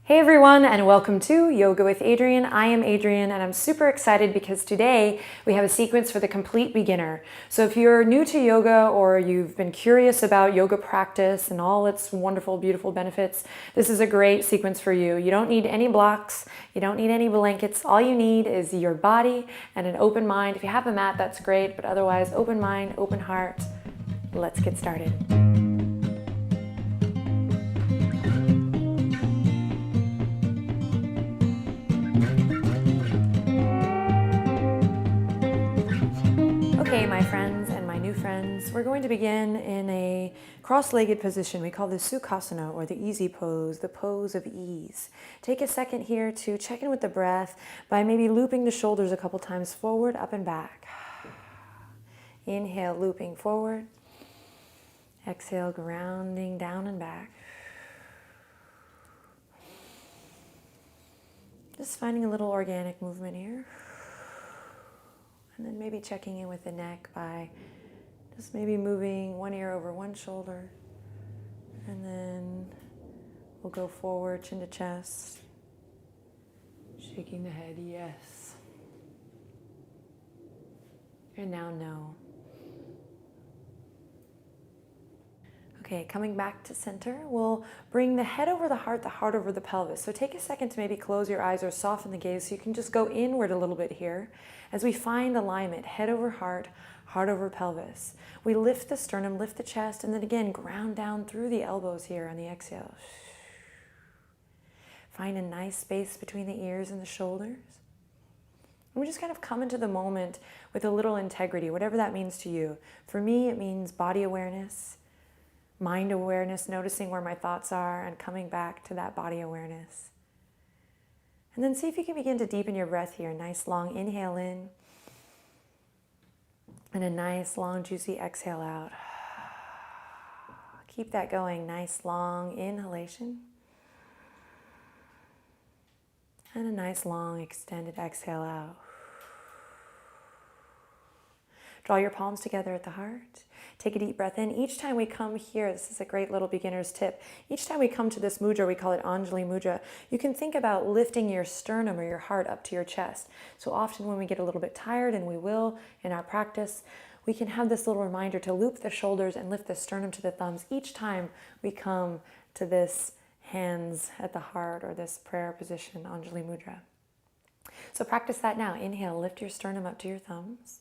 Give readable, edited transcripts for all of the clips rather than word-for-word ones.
Hey everyone, and welcome to Yoga with Adriene. I am Adriene, and I'm super excited because today we have a sequence for the complete beginner. So if you're new to yoga or you've been curious about yoga practice and all its wonderful, beautiful benefits, this is a great sequence for you. You don't need any blocks, you don't need any blankets. All you need is your body and an open mind. If you have a mat, that's great, but otherwise, open mind, open heart. Let's get started. Okay, my friends and my new friends, we're going to begin in a cross-legged position. We call this Sukhasana, or the easy pose, the pose of ease. Take a second here to check in with the breath by maybe looping the shoulders a couple times forward, up and back. Inhale, looping forward. Exhale, grounding down and back. Just finding a little organic movement here. And then maybe checking in with the neck by just maybe moving one ear over one shoulder. And then we'll go forward, chin to chest. Shaking the head, yes. And now no. Okay, coming back to center, we'll bring the head over the heart over the pelvis. So take a second to maybe close your eyes or soften the gaze so you can just go inward a little bit here as we find alignment, head over heart, heart over pelvis. We lift the sternum, lift the chest, and then again, ground down through the elbows here on the exhale. Find a nice space between the ears and the shoulders. And we just kind of come into the moment with a little integrity, whatever that means to you. For me, it means body awareness, mind awareness, noticing where my thoughts are and coming back to that body awareness. And then see if you can begin to deepen your breath here. Nice long inhale in and a nice long juicy exhale out. Keep that going. Nice long inhalation and a nice long extended exhale out. Draw your palms together at the heart. Take a deep breath in. Each time we come here, this is a great little beginner's tip. Each time we come to this mudra, we call it Anjali Mudra, you can think about lifting your sternum or your heart up to your chest. So often when we get a little bit tired, and we will in our practice, we can have this little reminder to loop the shoulders and lift the sternum to the thumbs each time we come to this hands at the heart or this prayer position, Anjali Mudra. So practice that now. Inhale, lift your sternum up to your thumbs.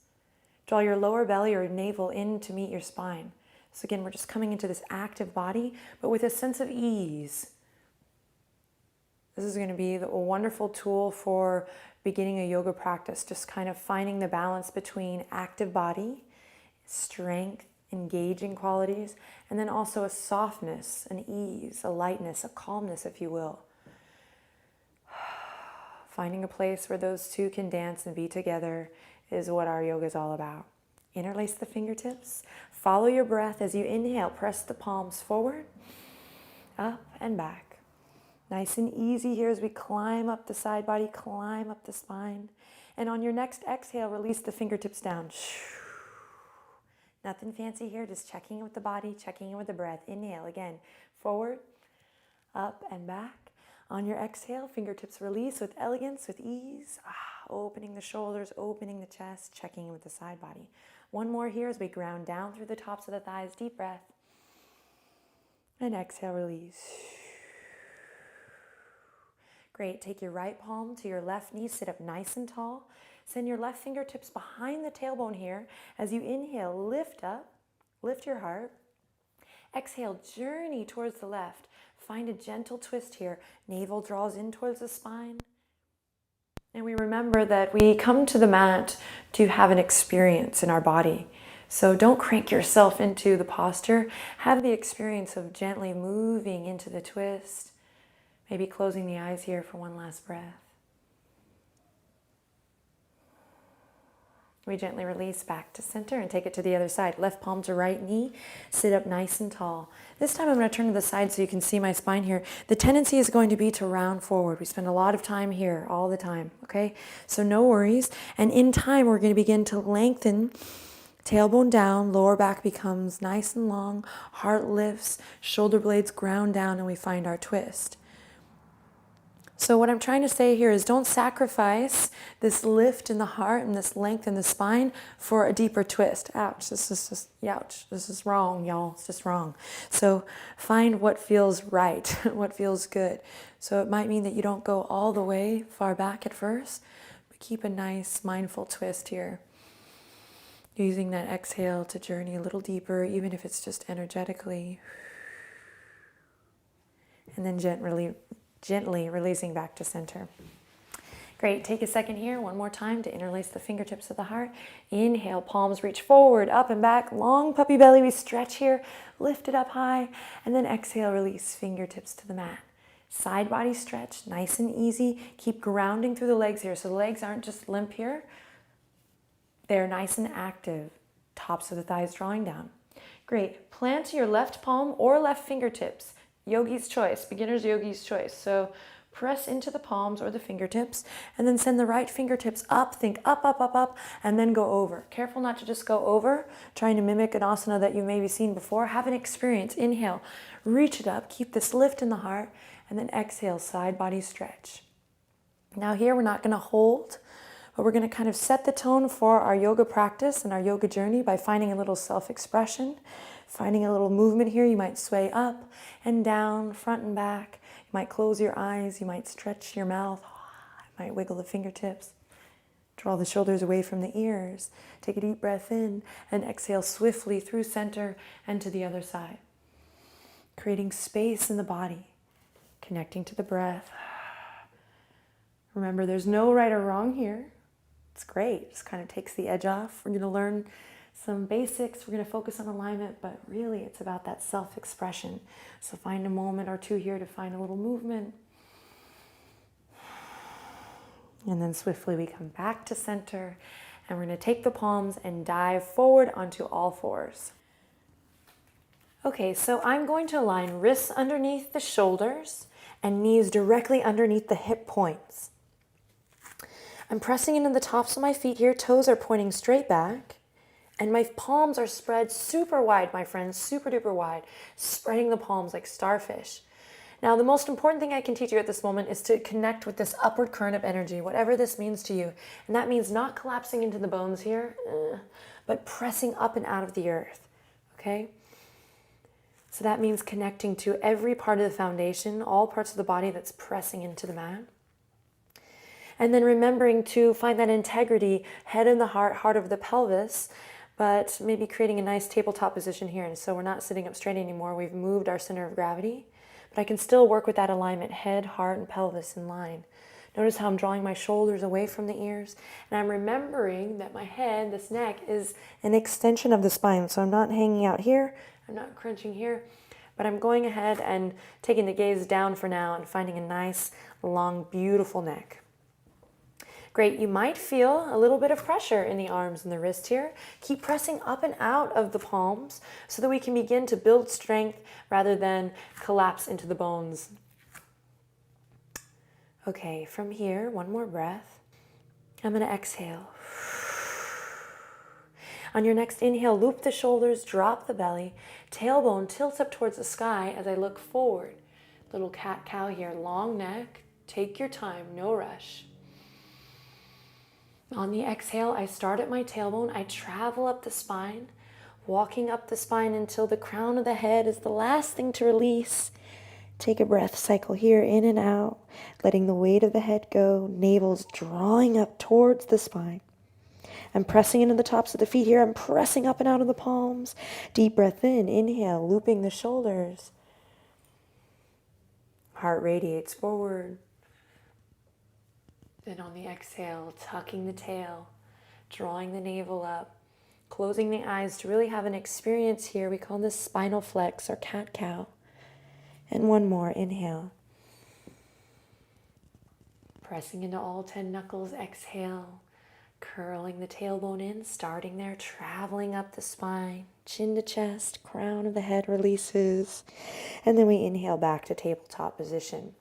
Draw your lower belly or navel in to meet your spine. So again, we're just coming into this active body, but with a sense of ease. This is going to be a wonderful tool for beginning a yoga practice, just kind of finding the balance between active body, strength, engaging qualities, and then also a softness, an ease, a lightness, a calmness, if you will. Finding a place where those two can dance and be together is what our yoga is all about. Interlace the fingertips. Follow your breath as you inhale. Press the palms forward, up and back. Nice and easy here as we climb up the side body, climb up the spine. And on your next exhale, release the fingertips down. Nothing fancy here, just checking in with the body, checking in with the breath. Inhale again, forward, up and back. On your exhale, fingertips release with elegance, with ease. Opening the shoulders, opening the chest, checking in with the side body. One more here as we ground down through the tops of the thighs. Deep breath. And exhale, release. Great. Take your right palm to your left knee. Sit up nice and tall. Send your left fingertips behind the tailbone here. As you inhale, lift up. Lift your heart. Exhale, journey towards the left. Find a gentle twist here. Navel draws in towards the spine. And we remember that we come to the mat to have an experience in our body. So don't crank yourself into the posture. Have the experience of gently moving into the twist. Maybe closing the eyes here for one last breath. We gently release back to center and take it to the other side. Left palm to right knee. Sit up nice and tall. This time I'm going to turn to the side so you can see my spine here. The tendency is going to be to round forward. We spend a lot of time here all the time, okay? So no worries. And in time, we're going to begin to lengthen. Tailbone down, lower back becomes nice and long. Heart lifts, shoulder blades ground down, and we find our twist. So what I'm trying to say here is don't sacrifice this lift in the heart and this length in the spine for a deeper twist. Ouch, this is just, ouch, this is wrong, y'all, it's just wrong. So find what feels right, what feels good. So it might mean that you don't go all the way far back at first, but keep a nice mindful twist here. Using that exhale to journey a little deeper, even if it's just energetically. And then gently releasing back to center. Great, take a second here, one more time to interlace the fingertips of the heart. Inhale, palms reach forward, up and back, long puppy belly, we stretch here, lift it up high, and then exhale, release fingertips to the mat. Side body stretch, nice and easy. Keep grounding through the legs here, so the legs aren't just limp here. They're nice and active. Tops of the thighs drawing down. Great. Plant your left palm or left fingertips. Yogi's choice, beginner's yogi's choice. So press into the palms or the fingertips and then send the right fingertips up. Think up, up, up, up, and then go over. Careful not to just go over, trying to mimic an asana that you maybe seen before. Have an experience. Inhale, reach it up. Keep this lift in the heart, and then exhale, side body stretch. Now here we're not going to hold, but we're going to kind of set the tone for our yoga practice and our yoga journey by finding a little self-expression, finding a little movement here. You might sway up and down, front and back. You might close your eyes. You might stretch your mouth. You might wiggle the fingertips. Draw the shoulders away from the ears. Take a deep breath in and exhale swiftly through center and to the other side. Creating space in the body, connecting to the breath. Remember, there's no right or wrong here. It's great. It just kind of takes the edge off. We're going to learn some basics. We're going to focus on alignment, but really it's about that self-expression. So find a moment or two here to find a little movement. And then swiftly we come back to center, and we're going to take the palms and dive forward onto all fours. Okay, so I'm going to align wrists underneath the shoulders and knees directly underneath the hip points. I'm pressing into the tops of my feet here. Toes are pointing straight back. And my palms are spread super wide, my friends, super duper wide. Spreading the palms like starfish. Now, the most important thing I can teach you at this moment is to connect with this upward current of energy, whatever this means to you. And that means not collapsing into the bones here, but pressing up and out of the earth, okay? So that means connecting to every part of the foundation, all parts of the body that's pressing into the mat. And then remembering to find that integrity, head in the heart, heart over the pelvis, but maybe creating a nice tabletop position here. And so we're not sitting up straight anymore. We've moved our center of gravity, but I can still work with that alignment, head, heart, and pelvis in line. Notice how I'm drawing my shoulders away from the ears. And I'm remembering that my head, this neck, is an extension of the spine. So I'm not hanging out here. I'm not crunching here. But I'm going ahead and taking the gaze down for now and finding a nice, long, beautiful neck. Great, you might feel a little bit of pressure in the arms and the wrist here. Keep pressing up and out of the palms so that we can begin to build strength rather than collapse into the bones. Okay, from here, one more breath. I'm going to exhale. On your next inhale, loop the shoulders, drop the belly, tailbone tilts up towards the sky as I look forward. Little cat-cow here, long neck. Take your time, no rush. On the exhale, I start at my tailbone. I travel up the spine, walking up the spine until the crown of the head is the last thing to release. Take a breath, cycle here, in and out, letting the weight of the head go. Navel's drawing up towards the spine. I'm pressing into the tops of the feet here. I'm pressing up and out of the palms. Deep breath in, inhale, looping the shoulders. Heart radiates forward. Then on the exhale, tucking the tail, drawing the navel up, closing the eyes to really have an experience here. We call this spinal flex or cat-cow. And one more, inhale. Pressing into all 10 knuckles, exhale. Curling the tailbone in, starting there, traveling up the spine, chin to chest, crown of the head releases. And then we inhale back to tabletop position.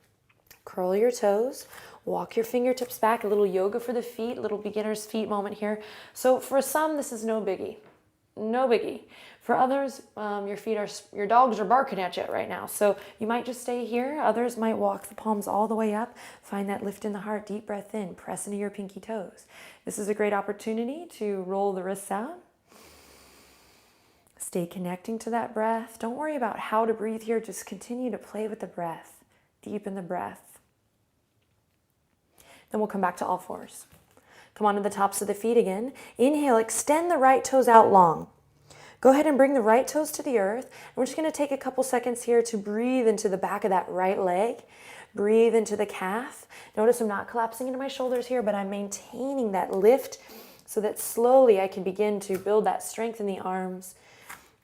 Curl your toes, walk your fingertips back, a little yoga for the feet, a little beginner's feet moment here. So for some, this is no biggie. No biggie. For others, your dogs are barking at you right now. So you might just stay here. Others might walk the palms all the way up. Find that lift in the heart. Deep breath in. Press into your pinky toes. This is a great opportunity to roll the wrists out. Stay connecting to that breath. Don't worry about how to breathe here. Just continue to play with the breath. Deepen the breath. Then we'll come back to all fours. Come onto the tops of the feet again. Inhale, extend the right toes out long. Go ahead and bring the right toes to the earth. And we're just going to take a couple seconds here to breathe into the back of that right leg. Breathe into the calf. Notice I'm not collapsing into my shoulders here, but I'm maintaining that lift so that slowly I can begin to build that strength in the arms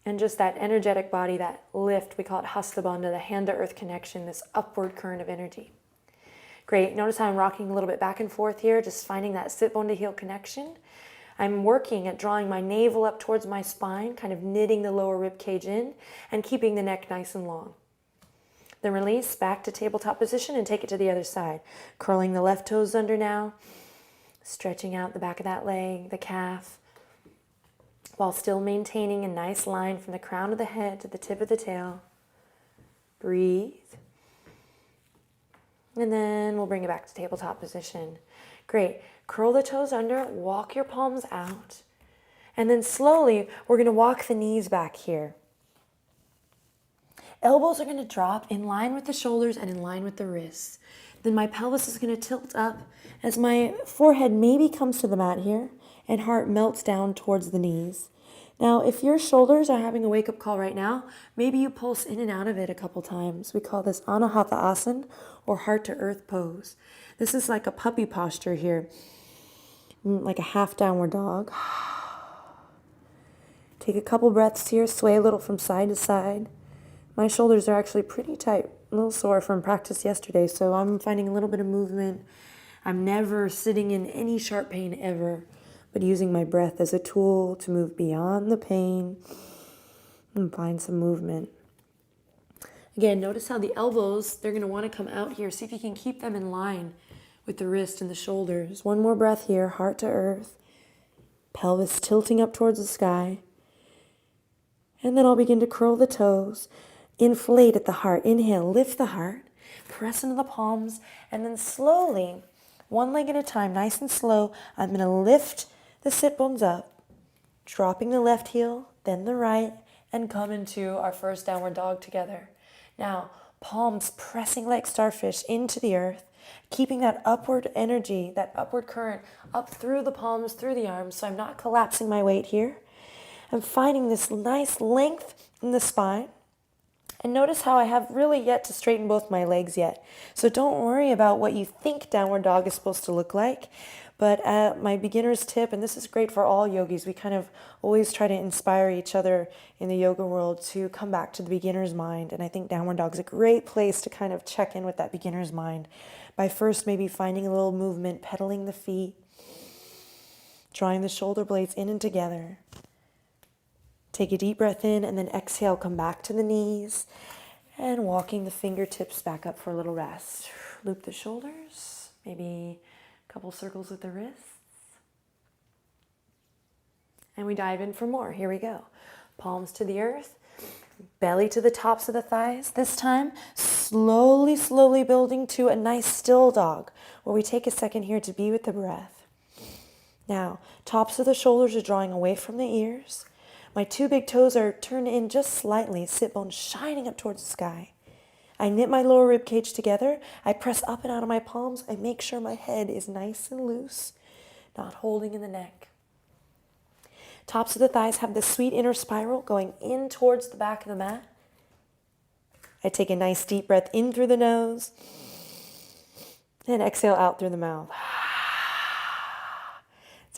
and just that energetic body, that lift. We call it Hasta Bandha, the hand-to-earth connection, this upward current of energy. Great. Notice how I'm rocking a little bit back and forth here, just finding that sit bone to heel connection. I'm working at drawing my navel up towards my spine, kind of knitting the lower rib cage in and keeping the neck nice and long. Then release back to tabletop position and take it to the other side. Curling the left toes under now, stretching out the back of that leg, the calf, while still maintaining a nice line from the crown of the head to the tip of the tail. Breathe. And then we'll bring it back to tabletop position. Great. Curl the toes under, walk your palms out. And then slowly, we're going to walk the knees back here. Elbows are going to drop in line with the shoulders and in line with the wrists. Then my pelvis is going to tilt up as my forehead maybe comes to the mat here and heart melts down towards the knees. Now, if your shoulders are having a wake-up call right now, maybe you pulse in and out of it a couple times. We call this Anahata Asana or heart-to-earth pose. This is like a puppy posture here, like a half downward dog. Take a couple breaths here, sway a little from side to side. My shoulders are actually pretty tight, a little sore from practice yesterday, so I'm finding a little bit of movement. I'm never sitting in any sharp pain ever, but using my breath as a tool to move beyond the pain and find some movement. Again, notice how the elbows, they're going to want to come out here. See if you can keep them in line with the wrist and the shoulders. One more breath here, heart to earth, pelvis tilting up towards the sky. And then I'll begin to curl the toes, inflate at the heart. Inhale, lift the heart, press into the palms, and then slowly, one leg at a time, nice and slow, I'm going to lift the sit bones up, dropping the left heel, then the right, and come into our first downward dog together. Now, palms pressing like starfish into the earth, keeping that upward energy, that upward current up through the palms, through the arms, so I'm not collapsing my weight here. I'm finding this nice length in the spine. And notice how I have really yet to straighten both my legs yet. So don't worry about what you think downward dog is supposed to look like. But my beginner's tip, and this is great for all yogis, we kind of always try to inspire each other in the yoga world to come back to the beginner's mind. And I think downward dog is a great place to kind of check in with that beginner's mind by first maybe finding a little movement, pedaling the feet, drawing the shoulder blades in and together. Take a deep breath in and then exhale, come back to the knees and walking the fingertips back up for a little rest. Loop the shoulders, maybe a couple circles with the wrists. And we dive in for more. Here we go. Palms to the earth, belly to the tops of the thighs. This time, slowly building to a nice still dog where we take a second here to be with the breath. Now, tops of the shoulders are drawing away from the ears. My two big toes are turned in just slightly, sit bones shining up towards the sky. I knit my lower rib cage together. I press up and out of my palms. I make sure my head is nice and loose, not holding in the neck. Tops of the thighs have this sweet inner spiral going in towards the back of the mat. I take a nice deep breath in through the nose and exhale out through the mouth.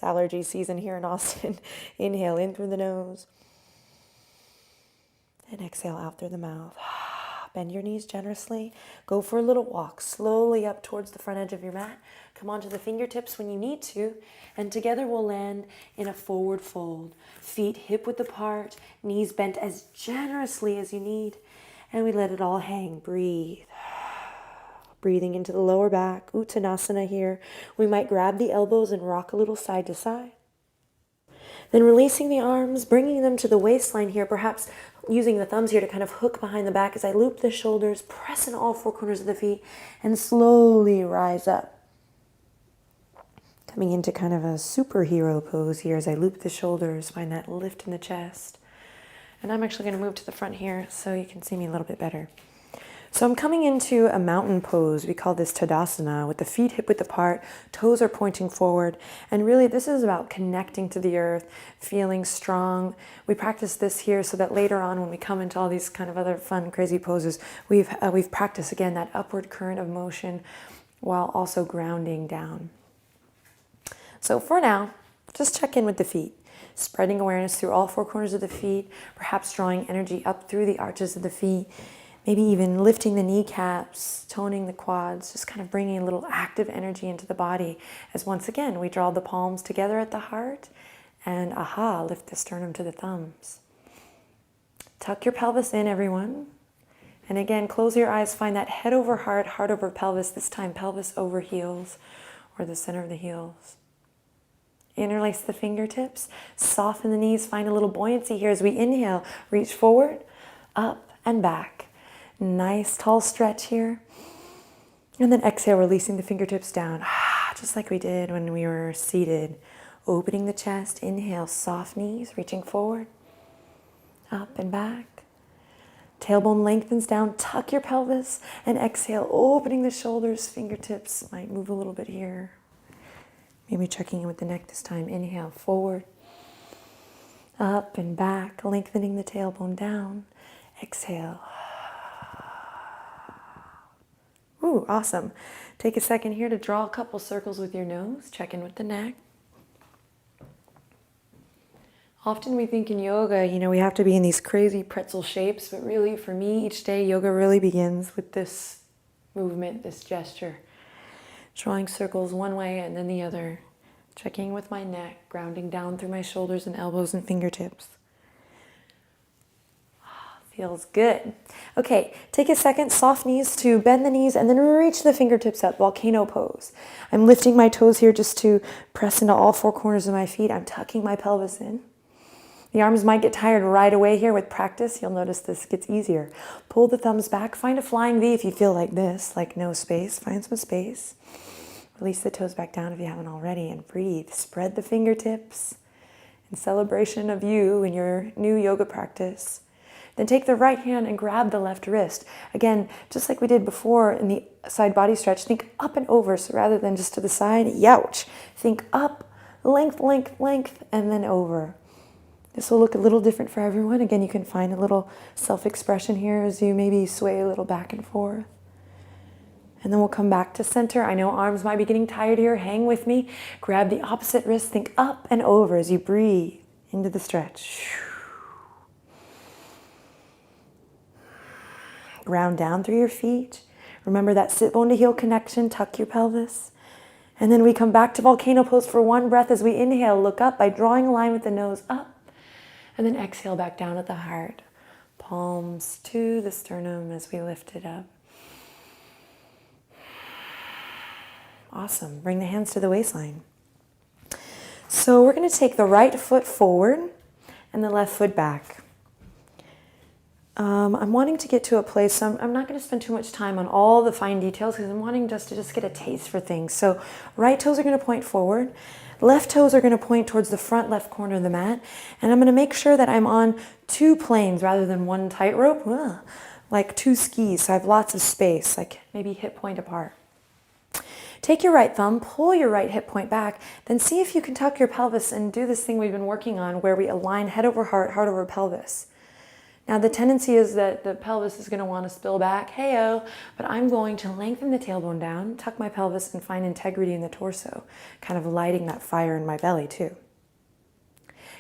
Allergy season here in Austin. Inhale in through the nose and exhale out through the mouth. Bend your knees generously. Go for a little walk slowly up towards the front edge of your mat. Come onto the fingertips when you need to, and together we'll land in a forward fold. Feet hip width apart, knees bent as generously as you need, and we let it all hang. Breathe. Breathing into the lower back, Uttanasana here. We might grab the elbows and rock a little side to side. Then releasing the arms, bringing them to the waistline here, perhaps using the thumbs here to kind of hook behind the back as I loop the shoulders, press in all four corners of the feet, and slowly rise up. Coming into kind of a superhero pose here as I loop the shoulders, find that lift in the chest. And I'm actually going to move to the front here so you can see me a little bit better. So I'm coming into a mountain pose. We call this Tadasana, with the feet hip width apart, toes are pointing forward. And really this is about connecting to the earth, feeling strong. We practice this here so that later on when we come into all these kind of other fun, crazy poses, we've practiced again that upward current of motion while also grounding down. So for now, just check in with the feet. Spreading awareness through all four corners of the feet, perhaps drawing energy up through the arches of the feet, maybe even lifting the kneecaps, toning the quads, just kind of bringing a little active energy into the body as once again we draw the palms together at the heart and lift the sternum to the thumbs. Tuck your pelvis in, everyone. And again, close your eyes, find that head over heart, heart over pelvis, this time pelvis over heels or the center of the heels. Interlace the fingertips, soften the knees, find a little buoyancy here as we inhale, reach forward, up and back. Nice tall stretch here. And then exhale, releasing the fingertips down, just like we did when we were seated. Opening the chest, inhale, soft knees, reaching forward, up and back. Tailbone lengthens down, tuck your pelvis, and exhale, opening the shoulders, fingertips might move a little bit here. Maybe checking in with the neck this time. Inhale, forward, up and back, lengthening the tailbone down. Exhale. Ooh, awesome. Take a second here to draw a couple circles with your nose. Check in with the neck. Often we think in yoga, we have to be in these crazy pretzel shapes, but really for me, each day, yoga really begins with this movement, this gesture. Drawing circles one way and then the other. Checking with my neck, grounding down through my shoulders and elbows and fingertips. Feels good. Okay, take a second, soft knees to bend the knees and then reach the fingertips up, volcano pose. I'm lifting my toes here just to press into all four corners of my feet. I'm tucking my pelvis in. The arms might get tired right away here with practice. You'll notice this gets easier. Pull the thumbs back. Find a flying V if you feel like this, like no space. Find some space. Release the toes back down if you haven't already and breathe. Spread the fingertips in celebration of you and your new yoga practice. Then take the right hand and grab the left wrist. Again, just like we did before in the side body stretch, think up and over. So rather than just to the side, youch. Think up, length, length, length, and then over. This will look a little different for everyone. Again, you can find a little self-expression here as you maybe sway a little back and forth. And then we'll come back to center. I know arms might be getting tired here. Hang with me. Grab the opposite wrist. Think up and over as you breathe into the stretch. Ground down through your feet. Remember that sit bone to heel connection. Tuck your pelvis. And then we come back to volcano pose for one breath as we inhale. Look up by drawing a line with the nose up. And then exhale back down at the heart. Palms to the sternum as we lift it up. Awesome. Bring the hands to the waistline. So we're going to take the right foot forward and the left foot back. I'm wanting to get to a place, so I'm not going to spend too much time on all the fine details because I'm wanting just to get a taste for things. So right toes are going to point forward. Left toes are going to point towards the front left corner of the mat. And I'm going to make sure that I'm on two planes rather than one tightrope, like two skis. So I have lots of space, like maybe hip point apart. Take your right thumb, pull your right hip point back, then see if you can tuck your pelvis and do this thing we've been working on where we align head over heart, heart over pelvis. Now the tendency is that the pelvis is going to want to spill back, hey-oh, but I'm going to lengthen the tailbone down, tuck my pelvis, and find integrity in the torso, kind of lighting that fire in my belly too.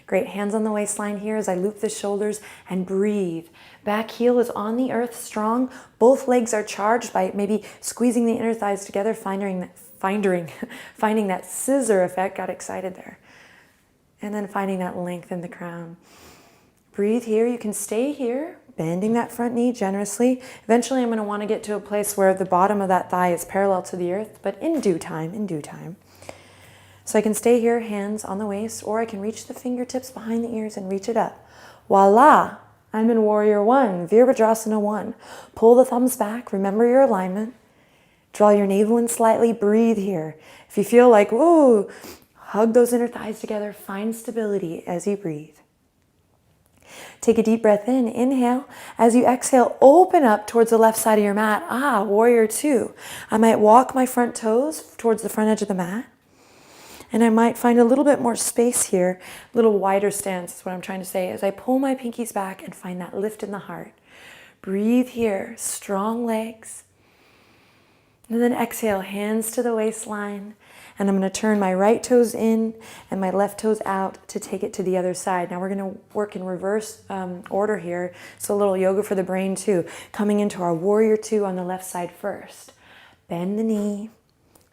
Great, hands on the waistline here as I loop the shoulders and breathe. Back heel is on the earth, strong. Both legs are charged by maybe squeezing the inner thighs together, finding that scissor effect. Got excited there. And then finding that length in the crown. Breathe here. You can stay here, bending that front knee generously. Eventually, I'm going to want to get to a place where the bottom of that thigh is parallel to the earth, but in due time. So I can stay here, hands on the waist, or I can reach the fingertips behind the ears and reach it up. Voila! I'm in Warrior One, Virabhadrasana 1. Pull the thumbs back, remember your alignment. Draw your navel in slightly, breathe here. If you feel like, whoa, hug those inner thighs together, find stability as you breathe. Take a deep breath in, inhale. As you exhale, open up towards the left side of your mat. Warrior Two. I might walk my front toes towards the front edge of the mat. And I might find a little bit more space here, a little wider stance is what I'm trying to say, as I pull my pinkies back and find that lift in the heart. Breathe here, strong legs. And then exhale, hands to the waistline. And I'm going to turn my right toes in and my left toes out to take it to the other side. Now we're going to work in reverse order here. So a little yoga for the brain too. Coming into our Warrior Two on the left side first. Bend the knee.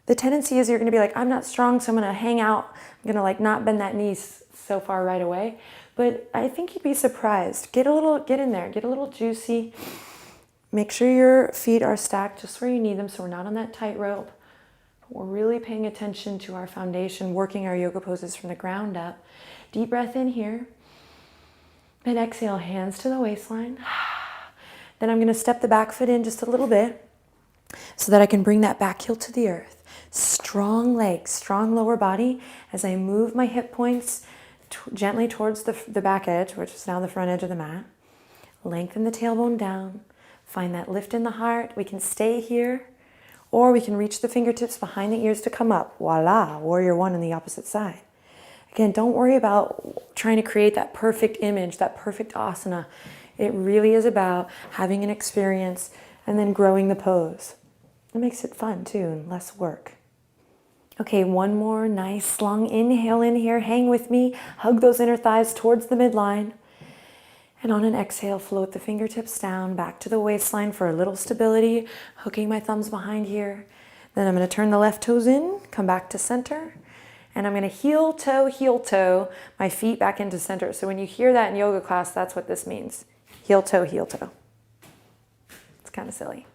The tendency is you're going to be like, I'm not strong, so I'm going to hang out. I'm going to like not bend that knee so far right away. But I think you'd be surprised. Get in there, get a little juicy. Make sure your feet are stacked just where you need them so we're not on that tightrope. We're really paying attention to our foundation, working our yoga poses from the ground up. Deep breath in here. Then exhale, hands to the waistline. Then I'm going to step the back foot in just a little bit so that I can bring that back heel to the earth. Strong legs, strong lower body as I move my hip points gently towards the back edge, which is now the front edge of the mat. Lengthen the tailbone down. Find that lift in the heart. We can stay here, or we can reach the fingertips behind the ears to come up. Voila, Warrior One on the opposite side. Again, don't worry about trying to create that perfect image, that perfect asana. It really is about having an experience and then growing the pose. It makes it fun too and less work. Okay, one more nice long inhale in here. Hang with me. Hug those inner thighs towards the midline. And on an exhale, float the fingertips down back to the waistline for a little stability. Hooking my thumbs behind here. Then I'm going to turn the left toes in, come back to center. And I'm going to heel toe, my feet back into center. So when you hear that in yoga class, that's what this means. Heel toe, heel toe. It's kind of silly.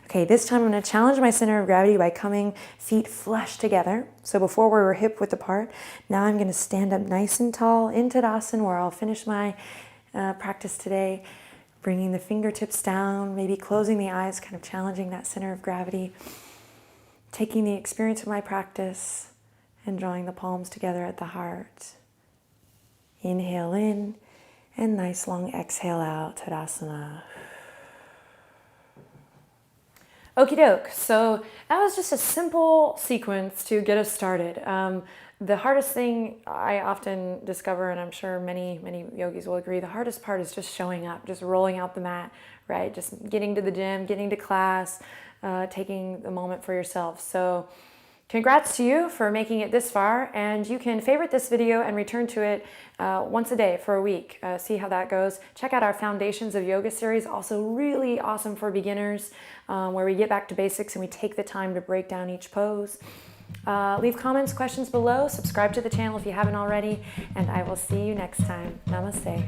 Okay, this time I'm going to challenge my center of gravity by coming feet flush together. So before we were hip width apart, now I'm going to stand up nice and tall in Tadasana, where I'll finish my practice today, bringing the fingertips down, maybe closing the eyes, kind of challenging that center of gravity, taking the experience of my practice and drawing the palms together at the heart. Inhale in and nice long exhale out, Tadasana. Okie doke, so that was just a simple sequence to get us started. The hardest thing I often discover, and I'm sure many yogis will agree, the hardest part is just showing up, just rolling out the mat, right? Just getting to the gym, getting to class, taking the moment for yourself. So congrats to you for making it this far, and you can favorite this video and return to it once a day for a week. See how that goes. Check out our Foundations of Yoga series, also really awesome for beginners, where we get back to basics and we take the time to break down each pose. Leave comments, questions below, subscribe to the channel if you haven't already, and I will see you next time. Namaste.